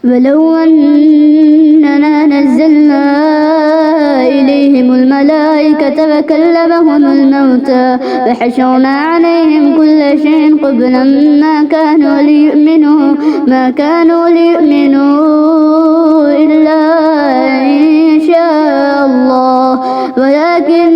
ولو أننا نزلنا إليهم الملائكة وكلمهم الموتى وحشرنا عليهم كل شيء قبلا ما كانوا ليؤمنوا إلا إن شاء الله ولكن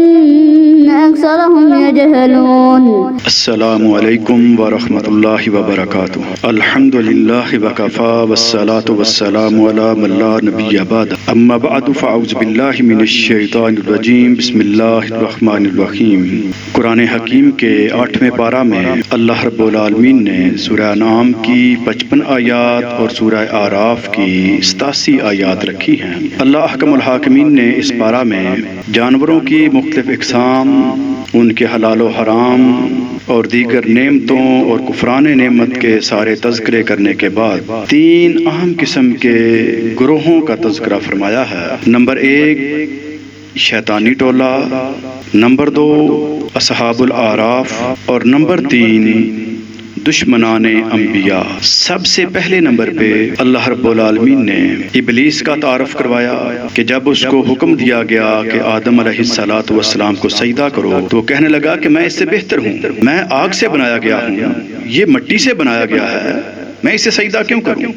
أكثرهم يجهلون. السلام علیکم ورحمۃ اللہ وبرکاتہ. الحمد للہ وکفا والصلاة والسلام علی من لا نبی بعد. اما بعد فاعوذ باللہ من الشیطان الرجیم. بسم اللہ الرحمن الرحیم. قرآن حکیم کے 8ویں پارہ میں اللہ رب العالمین نے سورہ انعام کی 55 آیات اور سورہ اعراف کی 87 آیات رکھی ہیں. اللہ احکم الحاکمین نے اس پارہ میں جانوروں کی مختلف اقسام، ان کے حلال و حرام اور دیگر نعمتوں اور کفران نعمت کے سارے تذکرے کرنے کے بعد 3 اہم قسم کے گروہوں کا تذکرہ فرمایا ہے. نمبر 1 شیطانی ٹولہ، نمبر 2 اصحاب الاعراف، اور نمبر 3 دشمنان انبیاء. سب سے پہلے نمبر پہ اللہ رب العالمین نے ابلیس کا تعارف کروایا کہ جب اس کو حکم دیا گیا کہ آدم علیہ السلام کو سجدہ کرو تو وہ کہنے لگا کہ میں اس سے بہتر ہوں، میں آگ سے بنایا گیا ہوں، یہ مٹی سے بنایا گیا ہے، میں اسے سجدہ کیوں کروں؟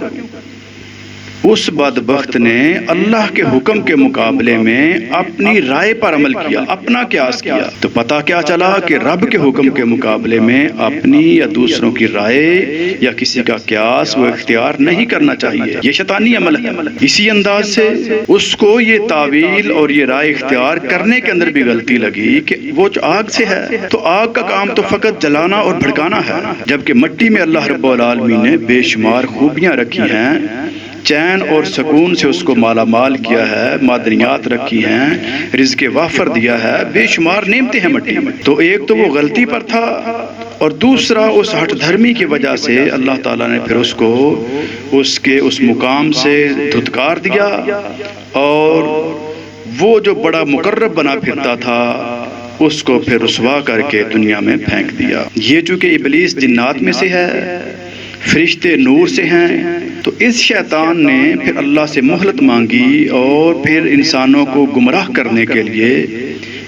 اس بدبخت نے اللہ کے حکم کے مقابلے میں اپنی رائے پر عمل کیا، اپنا قیاس کیا. تو پتہ کیا چلا کہ رب کے حکم کے مقابلے میں اپنی یا دوسروں کی رائے یا کسی کا قیاس وہ اختیار نہیں کرنا چاہیے. یہ شیطانی عمل ہے. اسی انداز سے اس کو یہ تعویل اور یہ رائے اختیار کرنے کے اندر بھی غلطی لگی کہ وہ جو آگ سے ہے تو آگ کا کام تو فقط جلانا اور بھڑکانا ہے، جبکہ مٹی میں اللہ رب العالمین نے بے شمار خوبیاں رکھی ہیں، چین اور سکون سے اس کو مالا مال کیا ہے، معدنیات رکھی ہیں، رزق وافر دیا ہے، بے شمار نعمتیں ہیں مٹی میں. تو ایک تو وہ غلطی پر تھا اور دوسرا اس ہٹ دھرمی کی وجہ سے اللہ تعالیٰ نے پھر اس کو اس مقام سے دھتکار دیا اور وہ جو بڑا مقرب بنا پھرتا تھا اس کو پھر رسوا کر کے دنیا میں پھینک دیا. یہ چونکہ ابلیس جنات میں سے ہے، فرشتے نور سے ہیں، تو اس شیطان نے پھر اللہ سے مہلت مانگی اور پھر انسانوں کو گمراہ کرنے کے لیے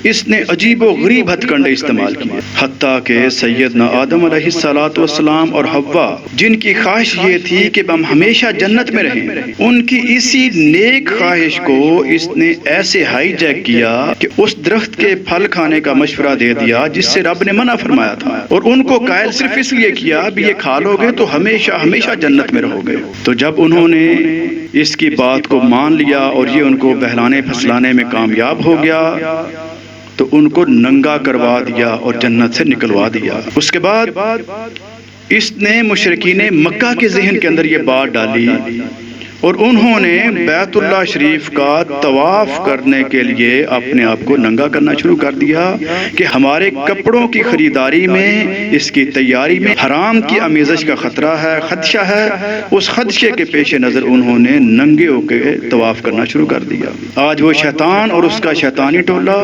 اس نے عجیب و غریب ہتھ کنڈے استعمال کیے، حتیٰ کہ سیدنا آدم علیہ السلام اور حوا جن کی خواہش یہ تھی کہ ہم ہمیشہ جنت میں رہیں، ان کی اسی نیک خواہش کو اس نے ایسے ہائی جیک کیا کہ اس درخت کے پھل کھانے کا مشورہ دے دیا جس سے رب نے منع فرمایا تھا، اور ان کو قائل صرف اس لیے کیا بھی یہ کھا لو گے تو ہمیشہ ہمیشہ جنت میں رہو گے. تو جب انہوں نے اس کی بات کو مان لیا اور یہ ان کو بہلانے پھسلانے میں کامیاب ہو گیا تو ان کو ننگا کروا دیا اور جنت سے نکلوا دیا. اس کے بعد اس نے مشرکین مکہ کے ذہن کے اندر یہ بات ڈالی اور انہوں نے بیت اللہ شریف کا طواف کرنے کے لیے اپنے آپ کو ننگا کرنا شروع کر دیا کہ ہمارے کپڑوں کی خریداری میں، اس کی تیاری میں حرام کی آمیزش کا خدشہ ہے. اس خدشے کے پیش نظر انہوں نے ننگے ہو کے طواف کرنا شروع کر دیا. آج وہ شیطان اور اس کا شیطانی ٹولہ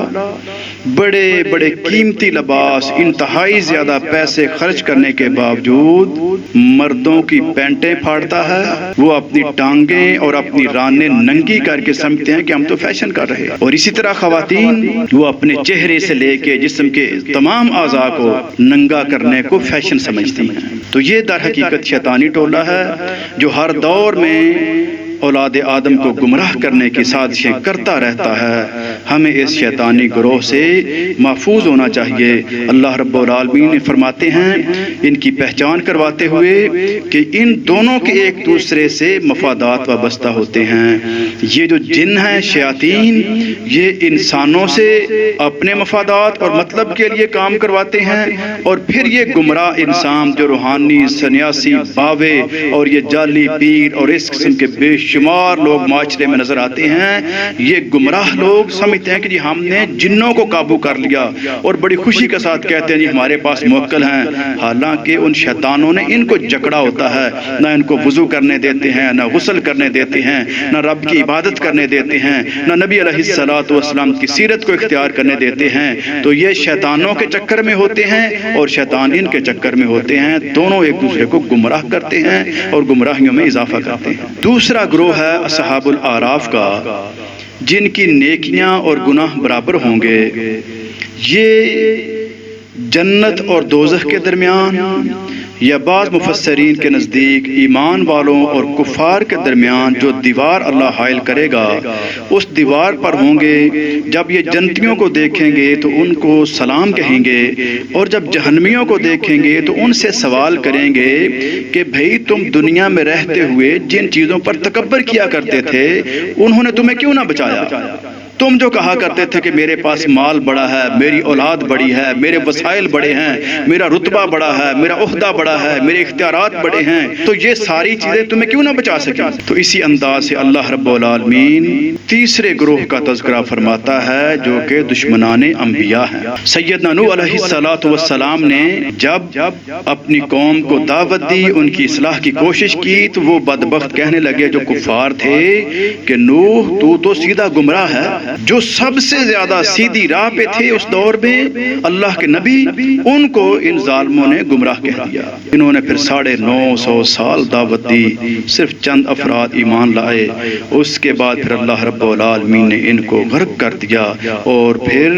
بڑے بڑے قیمتی لباس، انتہائی زیادہ پیسے خرچ کرنے کے باوجود مردوں کی پینٹیں پھاڑتا ہے، وہ اپنی ٹانگیں اور اپنی رانیں ننگی کر کے سمجھتے ہیں کہ ہم تو فیشن کر رہے ہیں. اور اسی طرح خواتین وہ اپنے چہرے سے لے کے جسم کے تمام اعضاء کو ننگا کرنے کو فیشن سمجھتی ہیں. تو یہ در حقیقت شیطانی ٹولہ ہے جو ہر دور میں اولاد آدم کو گمراہ کرنے کی سازشیں کرتا رہتا ہے. ہمیں اس شیطانی گروہ سے محفوظ ہونا چاہیے. اللہ رب العالمین فرماتے ہیں ان کی پہچان کرواتے ہوئے کہ ان دونوں کے ایک دوسرے سے مفادات وابستہ ہوتے ہیں. یہ جو جن ہیں شیاطین، یہ انسانوں سے اپنے مفادات اور مطلب کے لیے کام کرواتے ہیں، اور پھر یہ گمراہ انسان جو روحانی سنیاسی باوے اور یہ جعلی پیر اور اس قسم کے بے شمار لوگ معاشرے میں نظر آتے ہیں، یہ گمراہ لوگ سمجھتے ہیں کہ جی ہم نے جنوں کو قابو کر لیا اور بڑی خوشی کے ساتھ کہتے ہیں جی ہمارے پاس موکل ہیں، حالانکہ ان شیطانوں نے ان کو جکڑا ہوتا ہے، نہ ان کو وضو کرنے دیتے ہیں، نہ غسل کرنے دیتے ہیں، نہ رب کی عبادت کرنے دیتے ہیں، نہ نبی علیہ الصلوۃ والسلام کی سیرت کو اختیار کرنے دیتے ہیں۔ تو یہ شیطانوں کے چکر میں ہوتے ہیں اور شیطان ان کے چکر میں ہوتے ہیں، دونوں ایک دوسرے کو گمراہ کرتے ہیں اور گمراہیوں میں اضافہ کرتے ہیں۔ دوسرا گروہ ہے اصحاب الاعراف کا، جن کی نیکیاں اور گناہ برابر ہوں گے۔ یہ جنت اور دوزخ کے درمیان یا بعض مفسرین کے نزدیک ایمان والوں اور کفار کے درمیان جو دیوار اللہ حائل کرے گا اس دیوار پر ہوں گے۔ جب یہ جنتیوں کو دیکھیں گے تو ان کو سلام کہیں گے، اور جب جہنمیوں کو دیکھیں گے تو ان سے سوال کریں گے کہ بھئی تم دنیا میں رہتے ہوئے جن چیزوں پر تکبر کیا کرتے تھے انہوں نے تمہیں کیوں نہ بچایا؟ تم جو کہا کرتے تھے کہ میرے پاس مال بڑا ہے، میری اولاد بڑی ہے، میرے وسائل بڑے ہیں، میرا رتبہ بڑا ہے، میرا عہدہ بڑا ہے، میرے اختیارات بڑے ہیں، تو یہ ساری چیزیں تمہیں کیوں نہ بچا سکیں؟ تو اسی انداز سے اللہ رب العالمین تیسرے گروہ کا تذکرہ فرماتا ہے جو کہ دشمنان انبیاء ہیں۔ سیدنا نوح علیہ السلام نے جب اپنی قوم کو دعوت دی، ان کی اصلاح کی کوشش کی، تو وہ بدبخت کہنے لگے جو کفار تھے کہ نوح تو سیدھا گمراہ ہے۔ جو سب سے زیادہ سیدھی راہ پہ تھے اس دور میں اللہ کے نبی، ان کو ان ظالموں نے گمراہ کہہ دیا۔ انہوں نے پھر 950 سال دعوت دی، صرف چند افراد ایمان لائے، اس کے بعد پھر اللہ رب العالمین نے ان کو غرق کر دیا، اور پھر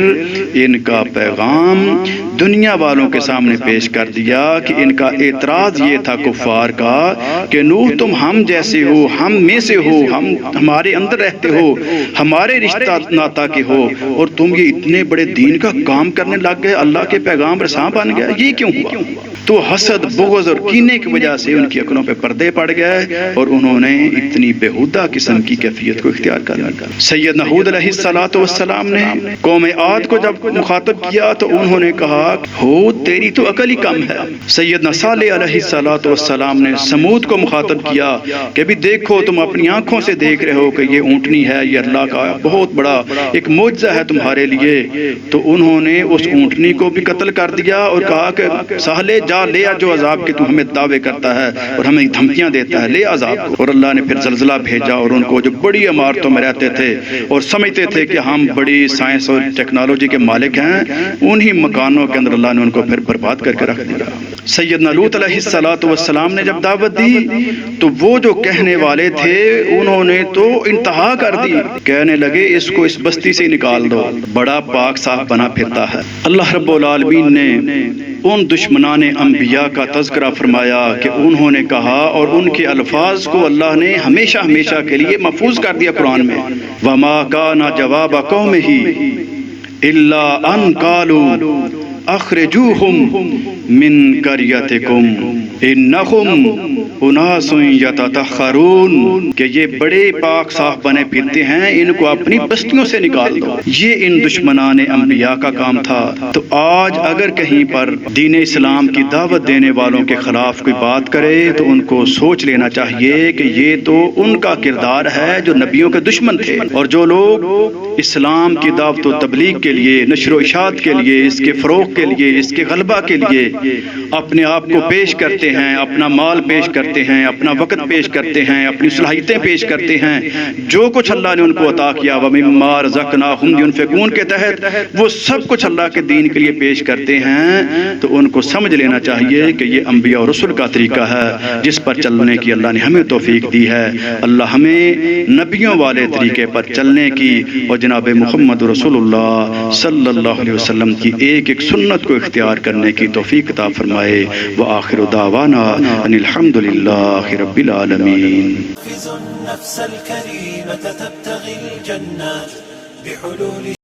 ان کا پیغام دنیا والوں کے سامنے پیش کر دیا کہ ان کا اعتراض یہ تھا کفار کا کہ نوح تم ہم جیسے ہو، ہم میں سے ہو، ہم ہمارے اندر رہتے ہو، ہمارے رشتہ ناتا کے ہو، اور تم یہ اتنے بڑے دین کا کام کرنے لگ گئے، اللہ کے پیغام رساں بن گیا، یہ کیوں ہوا؟ تو حسد، بغض اور کینے کی وجہ سے ان کی عقلوں پہ پردے پڑ گئے اور انہوں نے اتنی بےہودہ قسم کی کیفیت کو اختیار کر لیا۔ سیدنا ہود علیہ السلام نے قوم عاد کو جب مخاطب کیا تو انہوں نے کہا ہود تیری تو عقل ہی کم ہے۔ سیدنا صالح علیہ السلام نے سمود کو مخاطب کیا کہ بھی دیکھو تم اپنی آنکھوں سے دیکھ رہے ہو کہ یہ اونٹنی ہے، یہ اللہ کا بہت بڑا ایک معجزہ ہے تمہارے لیے۔ تو انہوں نے اس اونٹنی کو بھی قتل کر دیا اور کہا کہ صالح جا لے آ جو عذاب کے تو ہمیں دعوے کرتا ہے اور ہمیں دھمکیاں دیتا ہے، لے عذاب کو۔ اور اللہ نے پھر زلزلہ بھیجا اور ان کو جو بڑی عمارتوں میں رہتے تھے اور سمجھتے تھے کہ ہم بڑی سائنس اور ٹیکنالوجی کے مالک ہیں، انہی مکانوں کے اندر اللہ نے ان کو پھر برباد کر کے رکھ دیا۔ سیدنا لوط علیہ السلام نے جب دعوت دی تو وہ جو کہنے والے تھے انہوں نے تو انتہا کر دی، کہنے لگے اس کو اس بستی سے نکال دو، بڑا پاک صاف بنا پھرتا ہے۔ اللہ رب العالمین نے ان دشمنان انبیاء کا تذکرہ فرمایا کہ انہوں نے کہا، اور ان کے الفاظ کو اللہ نے ہمیشہ ہمیشہ کے لیے محفوظ کر دیا قرآن میں، وَمَا كَانَ جَوَابَ قَوْمِهِ إِلَّا أَن قَالُوا اخرجوہم من قریتکم انہم اناس یتطہرون، کہ یہ بڑے پاک صاف بنے پھرتے ہیں، ان کو اپنی بستیوں سے نکال دو۔ یہ ان دشمنان انبیاء کا کام تھا۔ تو آج اگر کہیں پر دین اسلام کی دعوت دینے والوں کے خلاف کوئی بات کرے تو ان کو سوچ لینا چاہیے کہ یہ تو ان کا کردار ہے جو نبیوں کے دشمن تھے، اور جو لوگ اسلام کی دعوت و تبلیغ کے لیے، نشر و اشاعت کے لیے، اس کے فروغ کے لیے، اس کے غلبہ کے لیے اپنے آپ کو پیش کرتے ہیں، اپنا مال پیش کرتے ہیں، اپنا وقت پیش کرتے ہیں، اپنی صلاحیتیں پیش کرتے ہیں، جو کچھ اللہ نے ان کو عطا کیا وَمِمَّا رَزَقْنَاهُمْ يُنْفِقُونَ کے تحت وہ سب کچھ اللہ کے دین کے لیے پیش کرتے ہیں، تو ان کو سمجھ لینا چاہیے کہ یہ انبیاء اور رسول کا طریقہ ہے جس پر چلنے کی اللہ نے ہمیں توفیق دی ہے۔ اللہ ہمیں نبیوں والے طریقے پر چلنے کی اور جناب محمد رسول اللہ صلی اللہ علیہ وسلم کی ایک ایک سنت کو اختیار کرنے کی توفیق عطا فرمائے۔ وآخر دعوانا ان الحمد للہ رب العالمین۔ النفس الكريمة تبتغي الجنات بحلول